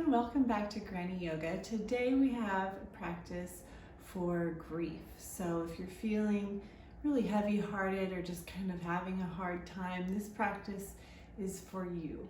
everyone, welcome back to Granny Yoga. Today we have a practice for grief. So if you're feeling really heavy-hearted or just kind of having a hard time, this practice is for you.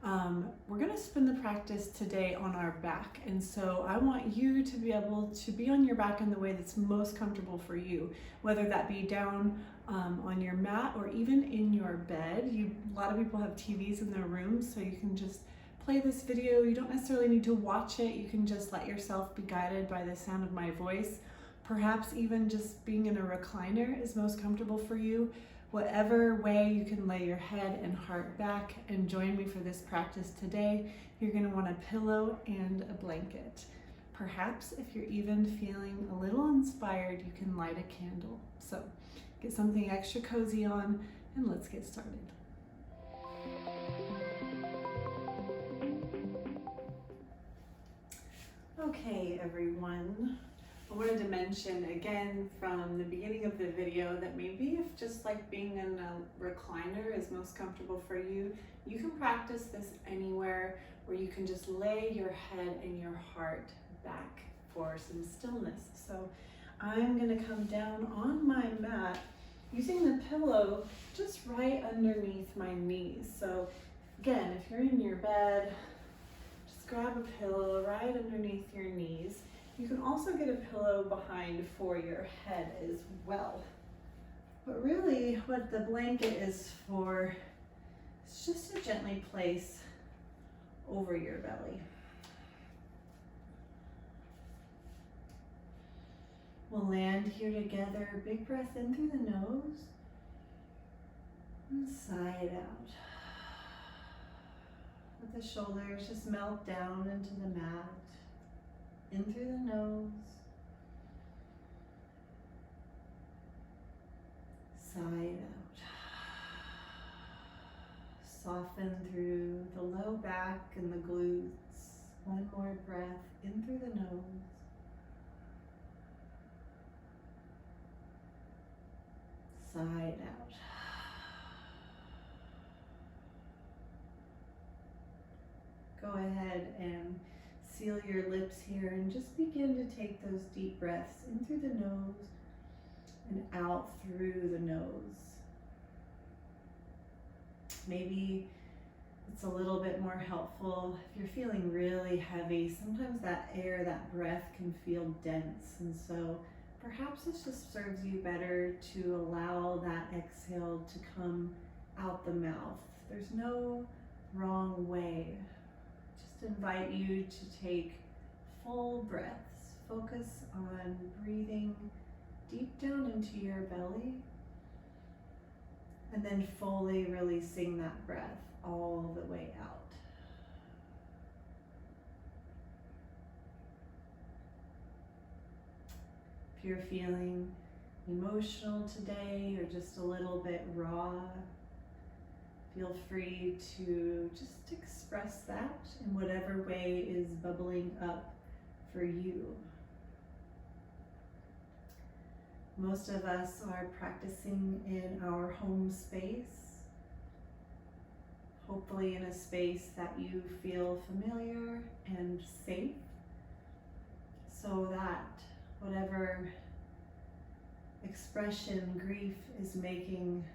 We're going to spin the practice today on our back, and so I want you to be able to be on your back in the way that's most comfortable for you, whether that be down on your mat or even in your bed. A lot of people have TVs in their rooms, so you can just play this video. You don't necessarily need to watch it. You can just let yourself be guided by the sound of my voice. Perhaps even just being in a recliner is most comfortable for you. Whatever way you can lay your head and heart back and join me for this practice today, you're going to want a pillow and a blanket. Perhaps if you're even feeling a little inspired, you can light a candle. So get something extra cozy on and let's get started. Okay, everyone. I wanted to mention again from the beginning of the video that maybe if just like being in a recliner is most comfortable for you, you can practice this anywhere where you can just lay your head and your heart back for some stillness. So I'm going to come down on my mat using the pillow just right underneath my knees. So again, if you're in your bed, just grab a pillow right underneath your knees. You can also get a pillow behind for your head as well. But really what the blanket is for is just to gently place over your belly. We'll land here together. Big breath in through the nose and sigh it out. Let the shoulders just melt down into the mat. In through the nose, sigh it out. Soften through the low back and the glutes. One more breath in through the nose. Sigh it out. Go ahead and seal your lips here and just begin to take those deep breaths in through the nose and out through the nose. Maybe it's a little bit more helpful if you're feeling really heavy. Sometimes that air, that breath can feel dense, and so perhaps it just serves you better to allow that exhale to come out the mouth. There's no wrong way. Invite you to take full breaths. Focus on breathing deep down into your belly and then fully releasing that breath all the way out. If you're feeling emotional today or just a little bit raw, feel free to just express that in whatever way is bubbling up for you. Most of us are practicing in our home space, hopefully in a space that you feel familiar and safe, so that whatever expression grief is making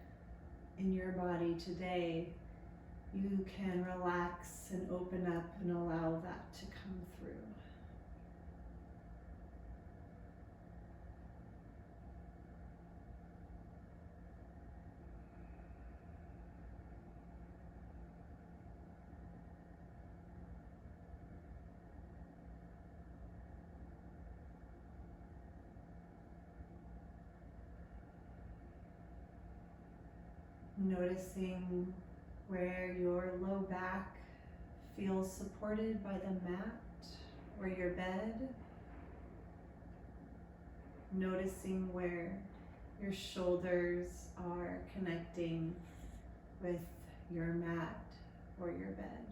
in your body today, you can relax and open up and allow that to come through. Noticing where your low back feels supported by the mat or your bed. Noticing where your shoulders are connecting with your mat or your bed.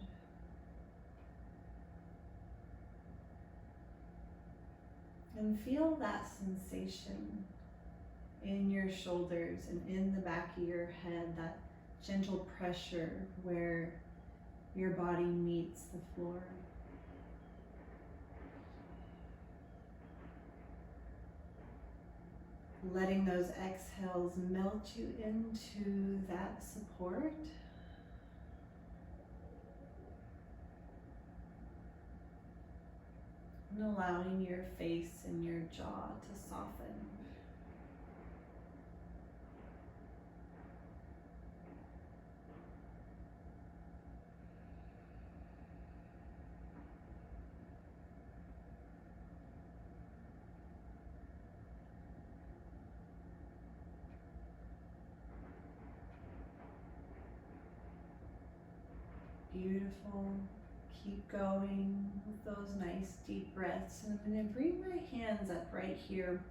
And feel that sensation in your shoulders and in the back of your head, that gentle pressure where your body meets the floor. letting those exhales melt you into that support. And allowing your face and your jaw to soften. Beautiful. Keep going with those nice deep breaths. And I'm going to bring my hands up right here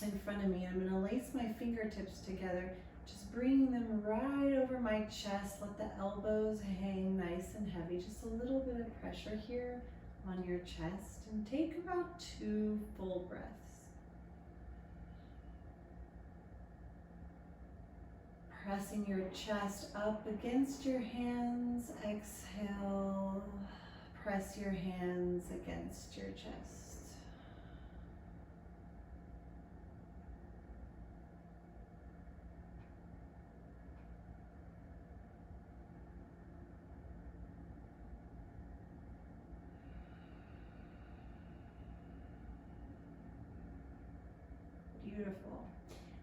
in front of me. I'm going to lace my fingertips together, just bringing them right over my chest. Let the elbows hang nice and heavy. Just a little bit of pressure here on your chest. And take about 2 full breaths. Pressing your chest up against your hands. Exhale. Press your hands against your chest. Beautiful.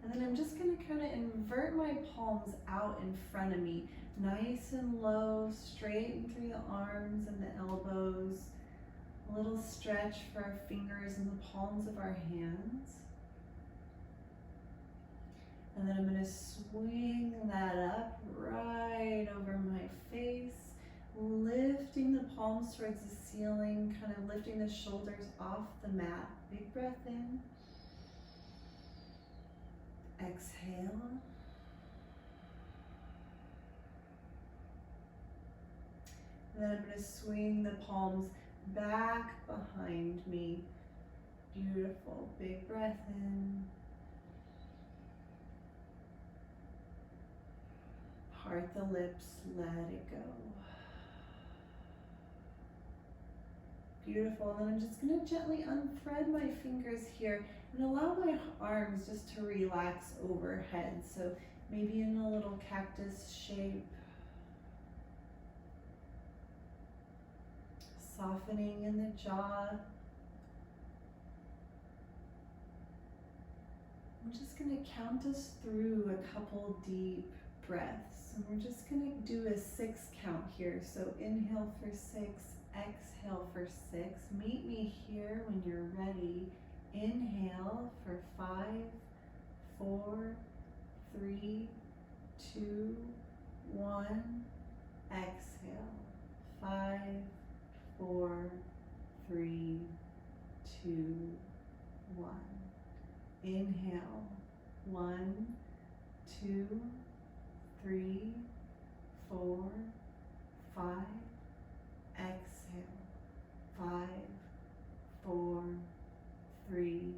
And then I'm just going to kind of invert my palms out in front of me, nice and low, straighten through the arms and the elbows. A little stretch for our fingers and the palms of our hands. And then I'm going to swing that up right over my face, lifting the palms towards the ceiling, kind of lifting the shoulders off the mat. Big breath in. Exhale. And then I'm going to swing the palms back behind me. Beautiful. Big breath in. Part the lips, let it go. Beautiful. And then I'm just going to gently unthread my fingers here and allow my arms just to relax overhead. So maybe in a little cactus shape. Softening in the jaw. I'm just going to count us through a couple deep breaths. And we're just going to do a 6 count here. So inhale for 6, exhale for 6. Meet me here when you're ready. Inhale for 5, 4, 3, 2, 1. Exhale. 5, 4, 3, 2, 1. Inhale. 1, 2, 3, 4, 5. Exhale. 5, 4, 3,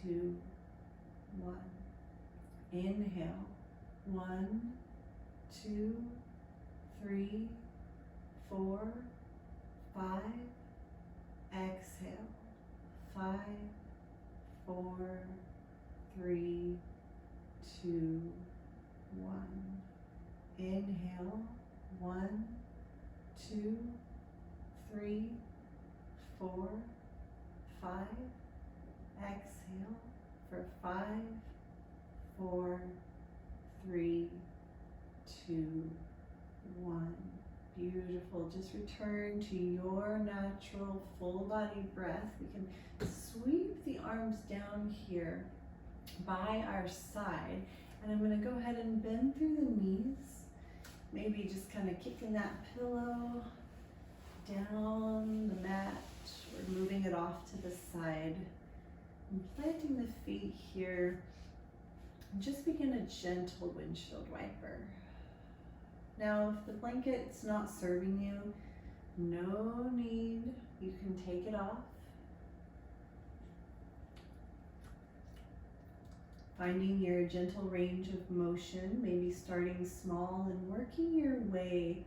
2, 1. Inhale. 1, 2, 3, 4, 5. Exhale. 5, 4, 3, 2, 1. Inhale. 1, 2, 3, 4, 5. Exhale for 5, 4, 3, 2, 1. Beautiful. Just return to your natural full body breath. We can sweep the arms down here by our side. And I'm going to go ahead and bend through the knees. Maybe just kind of kicking that pillow down the mat. We're moving it off to the side. And planting the feet here. And just begin a gentle windshield wiper. Now, if the blanket's not serving you, no need. You can take it off. Finding your gentle range of motion, maybe starting small and working your way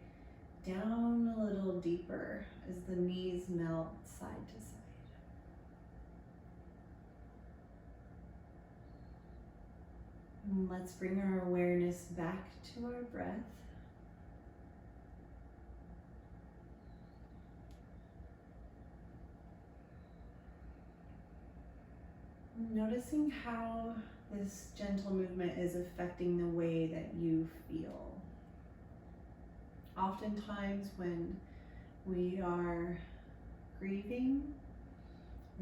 down a little deeper as the knees melt side to side. And let's bring our awareness back to our breath. Noticing how this gentle movement is affecting the way that you feel. Oftentimes when we are grieving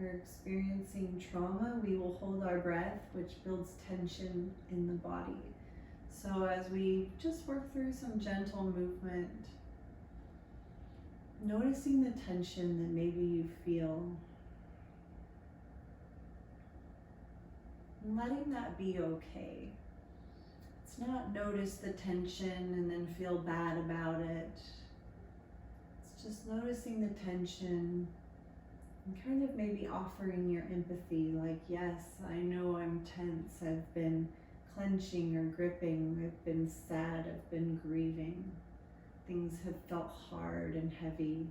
or experiencing trauma, we will hold our breath, which builds tension in the body. So as we just work through some gentle movement, noticing the tension that maybe you feel, and letting that be okay. It's not notice the tension and then feel bad about it. It's just noticing the tension and kind of maybe offering your empathy, like, yes, I know I'm tense, I've been clenching or gripping, I've been sad, I've been grieving. Things have felt hard and heavy.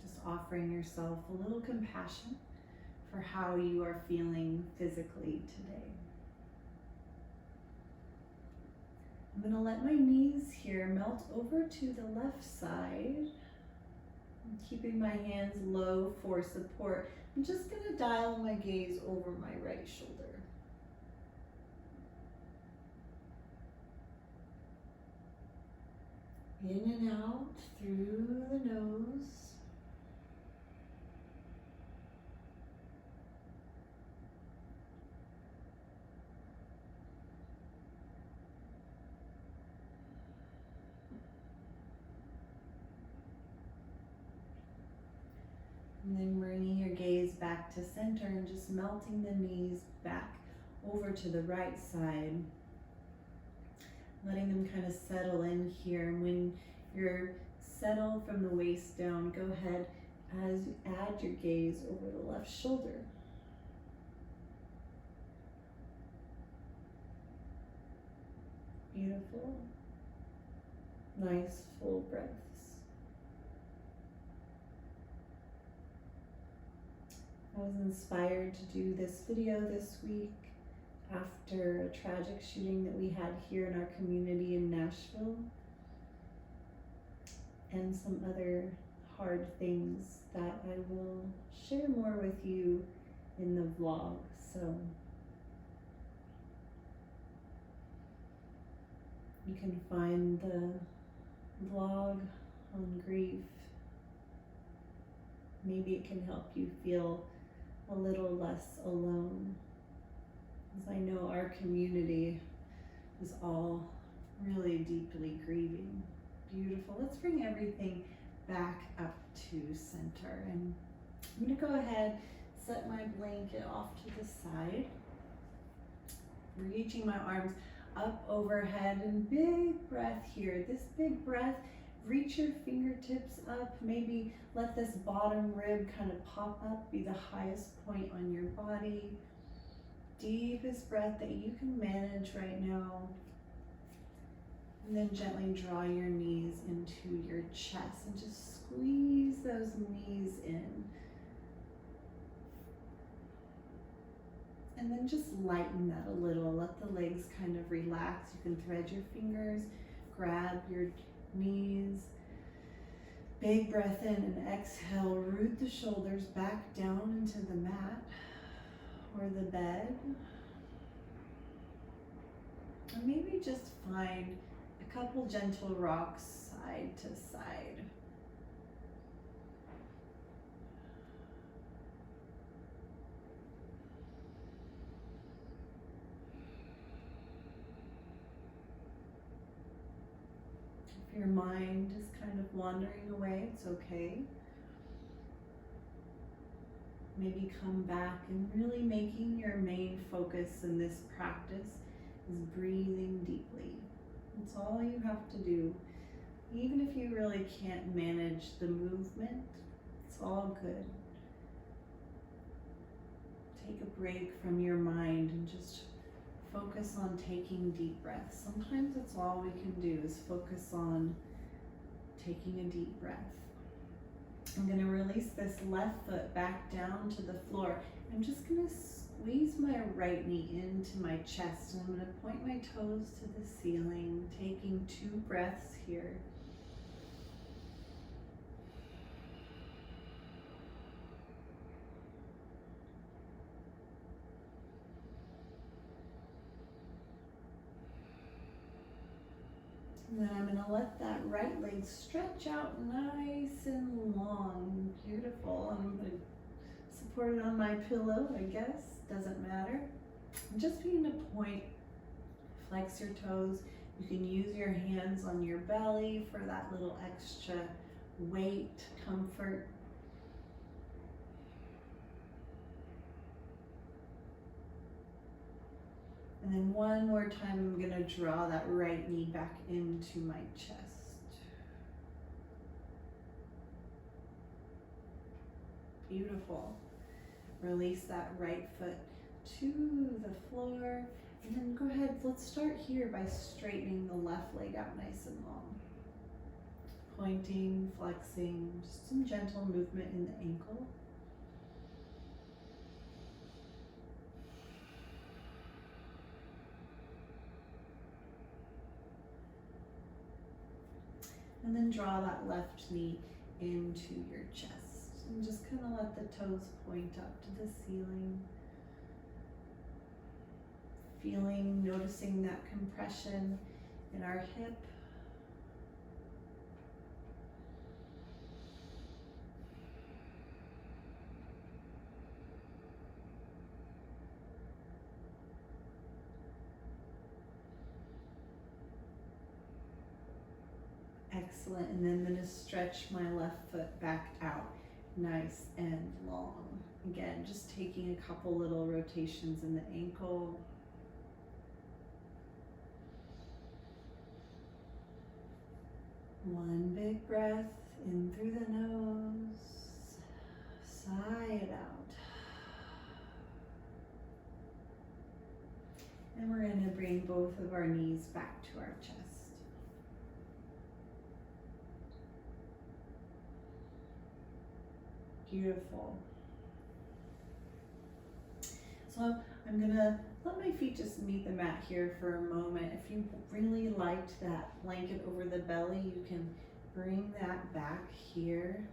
Just offering yourself a little compassion for how you are feeling physically today. I'm going to let my knees here melt over to the left side. I'm keeping my hands low for support. I'm just going to dial my gaze over my right shoulder. In and out through the nose. And then bringing your gaze back to center and just melting the knees back over to the right side. Letting them kind of settle in here. And when you're settled from the waist down, go ahead as you add your gaze over the left shoulder. Beautiful. Nice full breaths. I was inspired to do this video this week after a tragic shooting that we had here in our community in Nashville, and some other hard things that I will share more with you in the vlog. So you can find the vlog on grief. Maybe it can help you feel a little less alone, as I know our community is all really deeply grieving. Beautiful. Let's bring everything back up to center, and I'm going to go ahead, set my blanket off to the side, reaching my arms up overhead, and big breath here. This big breath, reach your fingertips up, maybe let this bottom rib kind of pop up, be the highest point on your body. Deepest breath that you can manage right now. And then gently draw your knees into your chest and just squeeze those knees in. And then just lighten that a little. Let the legs kind of relax. You can thread your fingers, grab your knees. Big breath in and exhale. Root the shoulders back down into the mat or the bed. Or maybe just find a couple gentle rocks side to side. If your mind is kind of wandering away, it's okay. Maybe come back, and really making your main focus in this practice is breathing deeply. It's all you have to do. Even if you really can't manage the movement, it's all good. Take a break from your mind and just focus on taking deep breaths. Sometimes that's all we can do, is focus on taking a deep breath. I'm going to release this left foot back down to the floor. I'm just going to squeeze my right knee into my chest, and I'm going to point my toes to the ceiling, taking 2 breaths here. And then I'm going to let that right leg stretch out nice and long. Beautiful. I'm going to support it on my pillow, I guess. Doesn't matter. And just begin to point, flex your toes. You can use your hands on your belly for that little extra weight, comfort. And then one more time, I'm going to draw that right knee back into my chest. Beautiful. Release that right foot to the floor. And then go ahead, let's start here by straightening the left leg out nice and long. Pointing, flexing, just some gentle movement in the ankle. And then draw that left knee into your chest. And just kind of let the toes point up to the ceiling. Feeling, noticing that compression in our hip. Excellent, and then I'm going to stretch my left foot back out, nice and long. Again, just taking a couple little rotations in the ankle. One big breath in through the nose, sigh it out. And we're going to bring both of our knees back to our chest. Beautiful. So I'm gonna let my feet just meet the mat here for a moment. If you really liked that blanket over the belly, you can bring that back here.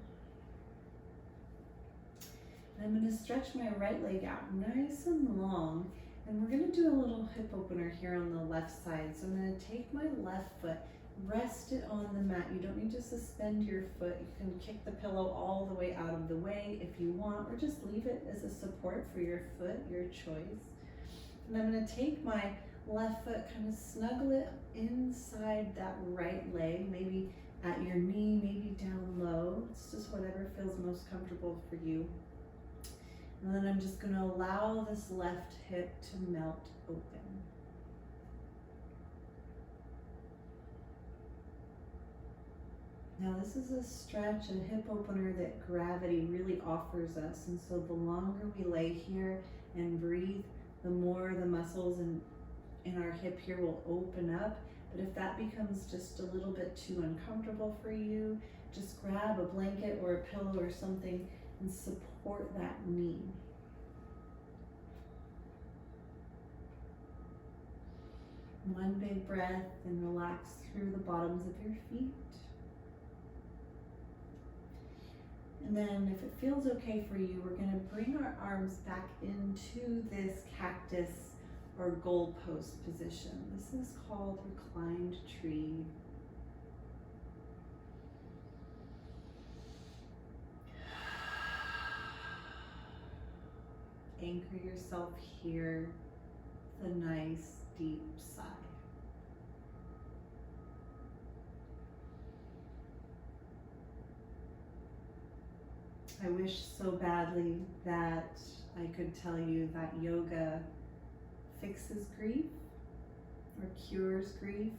And I'm gonna stretch my right leg out nice and long. And we're gonna do a little hip opener here on the left side. So I'm gonna take my left foot, rest it on the mat. You don't need to suspend your foot. You can kick the pillow all the way out of the way if you want, or just leave it as a support for your foot, your choice. And I'm going to take my left foot, kind of snuggle it inside that right leg, maybe at your knee, maybe down low. It's just whatever feels most comfortable for you. And then I'm just going to allow this left hip to melt open. Now this is a stretch, a hip opener that gravity really offers us, and so the longer we lay here and breathe, the more the muscles in our hip here will open up. But if that becomes just a little bit too uncomfortable for you, just grab a blanket or a pillow or something and support that knee. One big breath and relax through the bottoms of your feet. And then if it feels okay for you, we're going to bring our arms back into this cactus or goalpost position. This is called reclined tree. Anchor yourself here with a nice deep sigh. I wish so badly that I could tell you that yoga fixes grief or cures grief,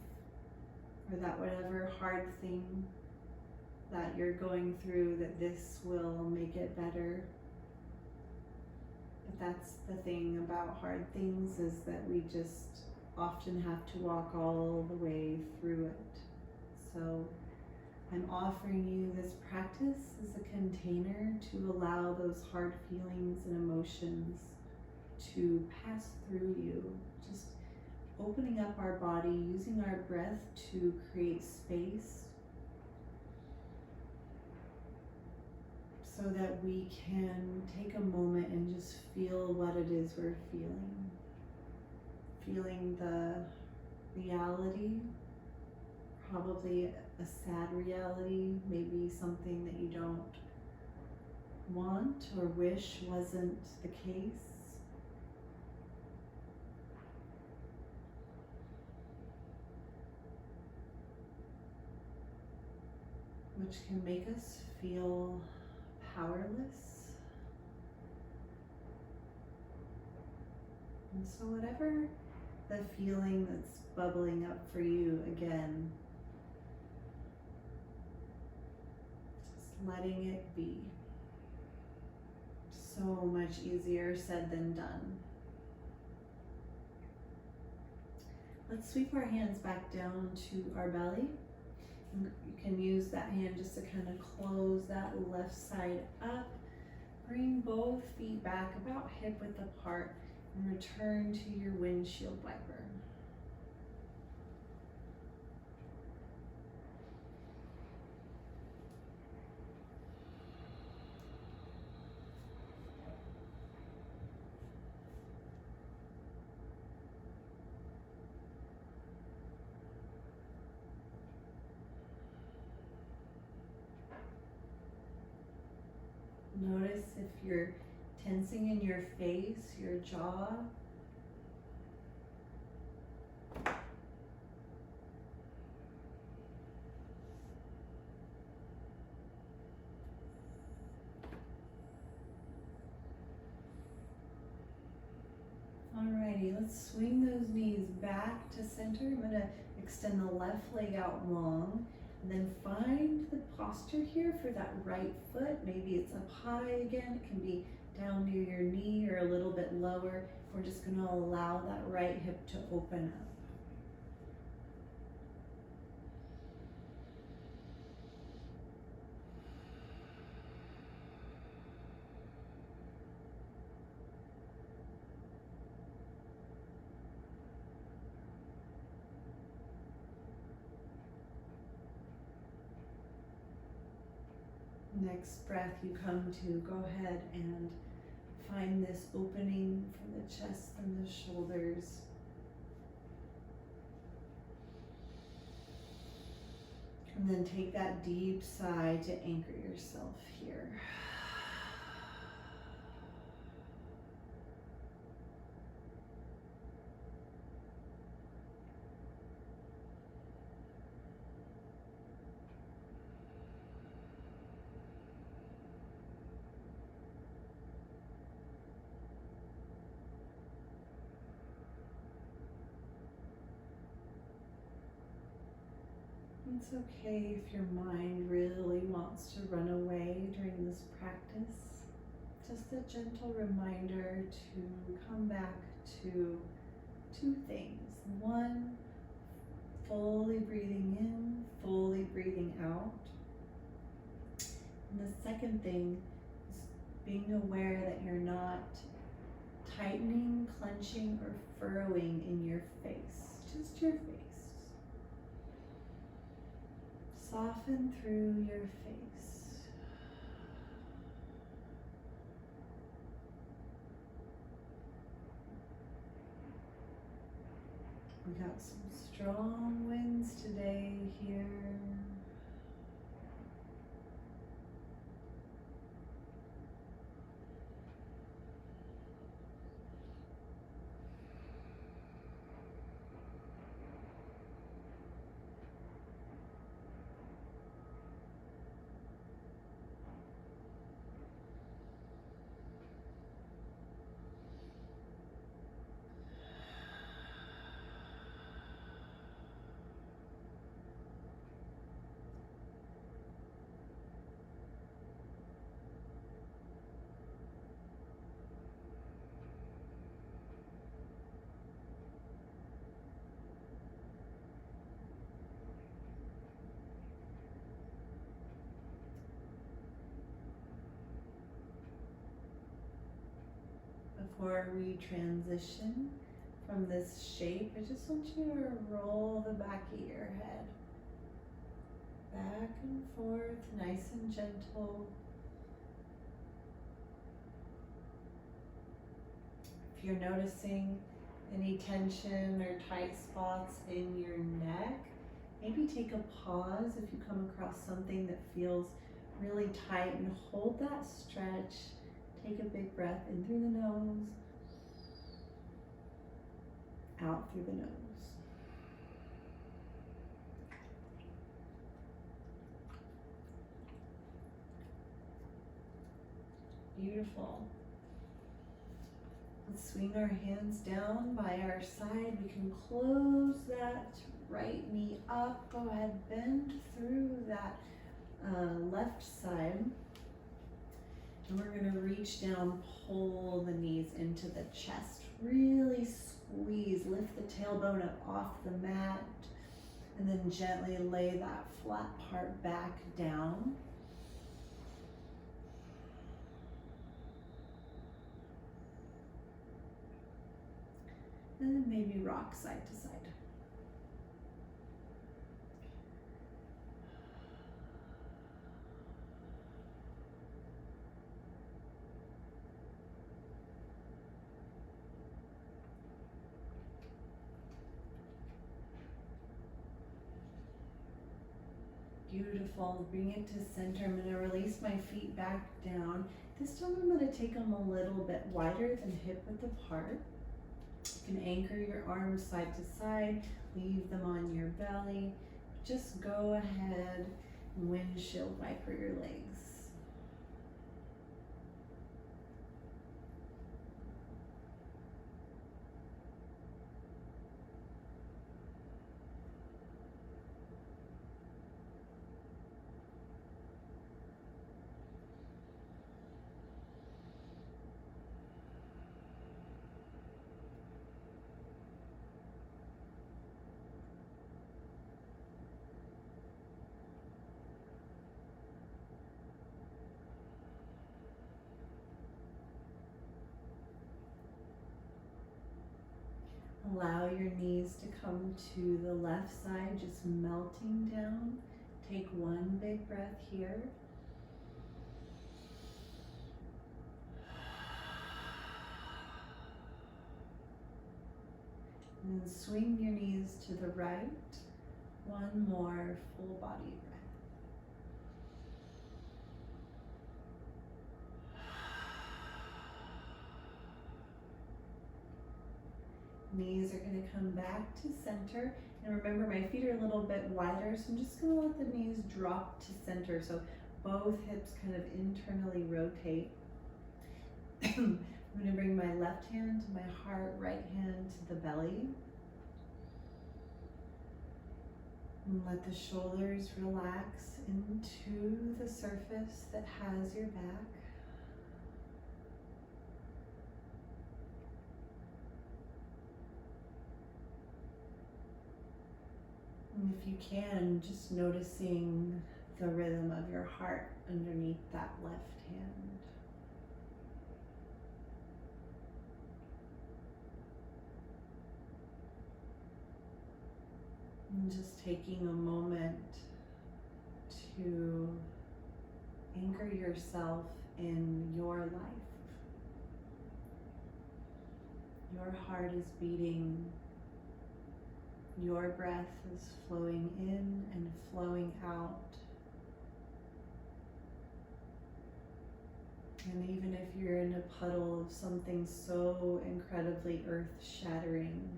or that whatever hard thing that you're going through, that this will make it better. But that's the thing about hard things, is that we just often have to walk all the way through it. So I'm offering you this practice as a container to allow those hard feelings and emotions to pass through you. Just opening up our body, using our breath to create space so that we can take a moment and just feel what it is we're feeling. Feeling the reality, probably a sad reality, maybe something that you don't want or wish wasn't the case. Which can make us feel powerless. And so whatever the feeling that's bubbling up for you, again, just letting it be. So much easier said than done. Let's sweep our hands back down to our belly. You can use that hand just to kind of close that left side up. Bring both feet back about hip width apart and return to your windshield wiper. Notice if you're tensing in your face, your jaw. Alrighty, let's swing those knees back to center. I'm gonna extend the left leg out long. And then find the posture here for that right foot. Maybe it's up high again. It can be down near your knee or a little bit lower. We're just going to allow that right hip to open up. Next breath, you come to go ahead and find this opening for the chest and the shoulders. And then take that deep sigh to anchor yourself here. It's okay if your mind really wants to run away during this practice. Just a gentle reminder to come back to two things. One, fully breathing in, fully breathing out. And the second thing is being aware that you're not tightening, clenching, or furrowing in your face, just your face. Soften through your face. We got some strong winds today here. before we transition from this shape, I just want you to roll the back of your head back and forth, nice and gentle. If you're noticing any tension or tight spots in your neck, maybe take a pause if you come across something that feels really tight and hold that stretch. Take a big breath in through the nose, out through the nose. Beautiful. Let's swing our hands down by our side. We can close that right knee up. Go ahead, bend through that left side. And we're gonna reach down, pull the knees into the chest. Really squeeze, lift the tailbone up off the mat, and then gently lay that flat part back down. And then maybe rock side to side. Beautiful. Bring it to center. I'm going to release my feet back down. This time I'm going to take them a little bit wider than hip width apart. You can anchor your arms side to side, leave them on your belly. Just go ahead and windshield wiper your legs. Allow your knees to come to the left side, just melting down. Take one big breath here. And then swing your knees to the right. One more full body breath. Knees are going to come back to center. And remember, my feet are a little bit wider, so I'm just going to let the knees drop to center. So both hips kind of internally rotate. I'm going to bring my left hand to my heart, right hand to the belly. And let the shoulders relax into the surface that has your back. And if you can, just noticing the rhythm of your heart underneath that left hand. And just taking a moment to anchor yourself in your life. Your heart is beating. Your breath is flowing in and flowing out. And even if you're in a puddle of something so incredibly earth-shattering,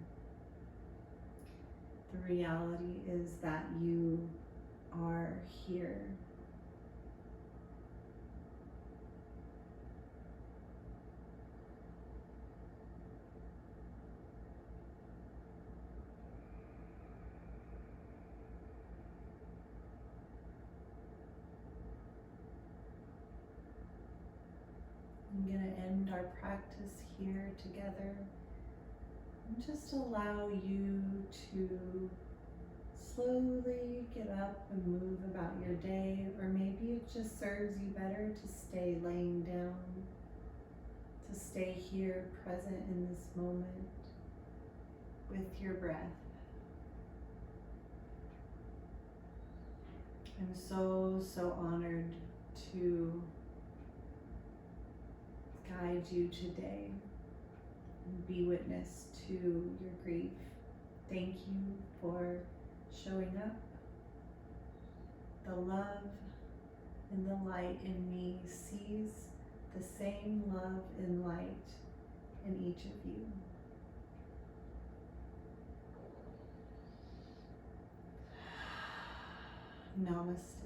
the reality is that you are here. I'm going to end our practice here together and just allow you to slowly get up and move about your day, or maybe it just serves you better to stay laying down. to stay here present in this moment with your breath. I'm so honored to guide you today and be witness to your grief. Thank you for showing up. The love and the light in me sees the same love and light in each of you. Namaste.